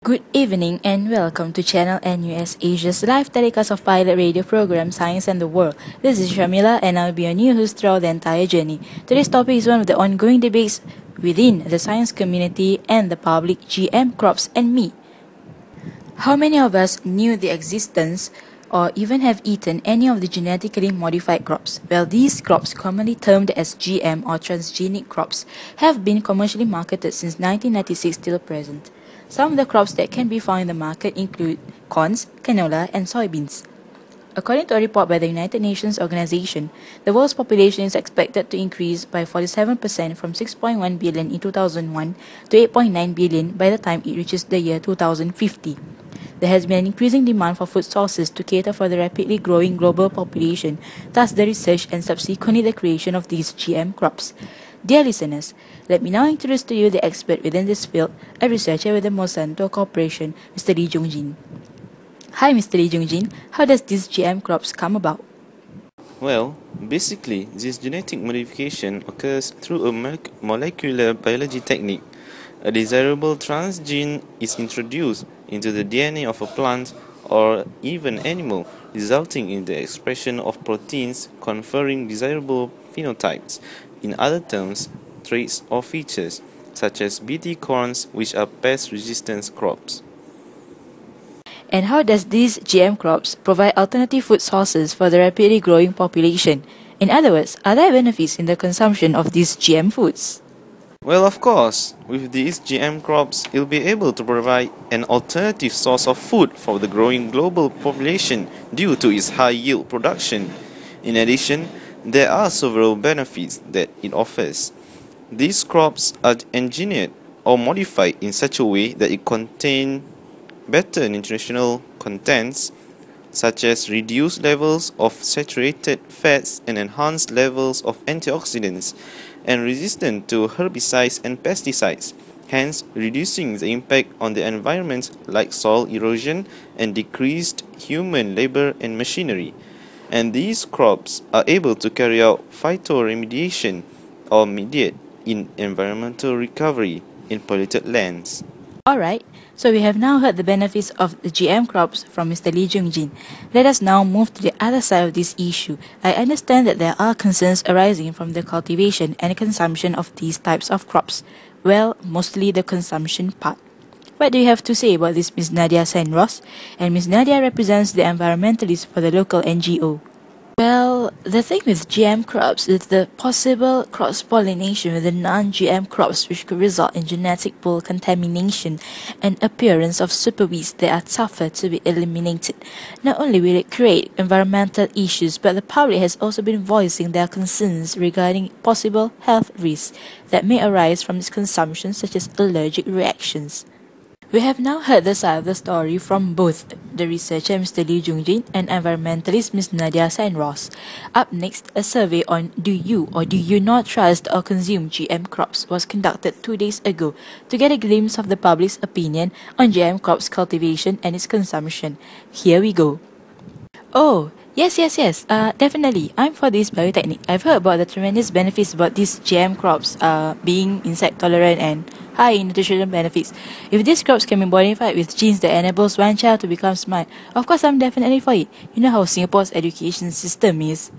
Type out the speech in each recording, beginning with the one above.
Good evening and welcome to Channel NUS Asia's live telecast of pilot radio program Science and the World. This is Shamila and I'll be your new host throughout the entire journey. Today's topic is one of the ongoing debates within the science community and the public: GM crops and meat. How many of us knew the existence or even have eaten any of the genetically modified crops? Well, these crops, commonly termed as GM or transgenic crops, have been commercially marketed since 1996 till present. Some of the crops that can be found in the market include corns, canola, and soybeans. According to a report by the United Nations Organization, the world's population is expected to increase by 47% from 6.1 billion in 2001 to 8.9 billion by the time it reaches the year 2050. There has been an increasing demand for food sources to cater for the rapidly growing global population, thus the research and subsequently the creation of these GM crops. Dear listeners, let me now introduce to you the expert within this field, a researcher with the Monsanto Corporation, Mr. Lee Jung-jin. Hi Mr. Lee Jung-jin, how does these GM crops come about? Well, basically, this genetic modification occurs through a molecular biology technique. A desirable transgene is introduced into the DNA of a plant or even animal, resulting in the expression of proteins conferring desirable phenotypes. In other terms, traits or features, such as Bt corns, which are pest-resistant crops. And how does these GM crops provide alternative food sources for the rapidly growing population? In other words, are there benefits in the consumption of these GM foods? Well, of course, with these GM crops, you'll be able to provide an alternative source of food for the growing global population due to its high yield production. In addition, there are several benefits that it offers. These crops are engineered or modified in such a way that it contain better nutritional contents, such as reduced levels of saturated fats and enhanced levels of antioxidants, and resistant to herbicides and pesticides, hence reducing the impact on the environment like soil erosion and decreased human labor and machinery. And these crops are able to carry out phytoremediation or mediate in environmental recovery in polluted lands. Alright, so we have now heard the benefits of the GM crops from Mr. Lee Jung-jin. Let us now move to the other side of this issue. I understand that there are concerns arising from the cultivation and consumption of these types of crops. Well, mostly the consumption part. What do you have to say about this, Ms. Nadia Senros? And Ms. Nadia represents the environmentalists for the local NGO. Well, the thing with GM crops is the possible cross-pollination with the non-GM crops, which could result in genetic pool contamination and appearance of superweeds that are tougher to be eliminated. Not only will it create environmental issues, but the public has also been voicing their concerns regarding possible health risks that may arise from its consumption, such as allergic reactions. We have now heard the side of the story from both the researcher Mr. Lee Jung-jin and environmentalist Ms. Nadia Senros. Up next, a survey on do you or do you not trust or consume GM crops was conducted 2 days ago to get a glimpse of the public's opinion on GM crops cultivation and its consumption. Here we go. Oh, yes, definitely. I'm for this biotechnic. I've heard about the tremendous benefits about these GM crops being insect tolerant and high in nutritional benefits. If these crops can be modified with genes that enables one child to become smart, of course I'm definitely for it. You know how Singapore's education system is.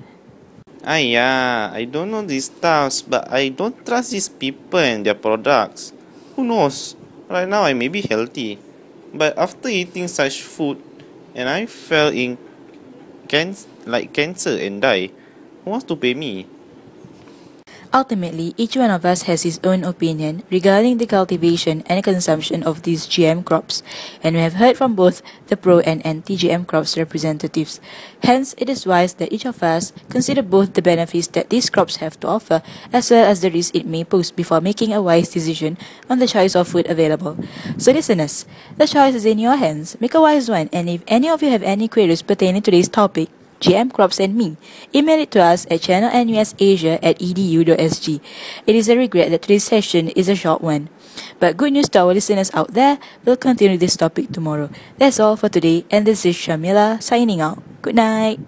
I don't know these stuffs, but I don't trust these people and their products. Who knows? Right now I may be healthy, but after eating such food and I fell in cancer and die, who wants to pay me? Ultimately, each one of us has his own opinion regarding the cultivation and consumption of these GM crops, and we have heard from both the pro and anti-GM crops representatives. Hence, it is wise that each of us consider both the benefits that these crops have to offer as well as the risk it may pose before making a wise decision on the choice of food available. So listeners, the choice is in your hands. Make a wise one, and if any of you have any queries pertaining to today's topic, GM crops and me, email it to us at channelnusasia@edu.sg. It is a regret that today's session is a short one. But good news to our listeners out there, we'll continue this topic tomorrow. That's all for today, and this is Shamila signing out. Good night.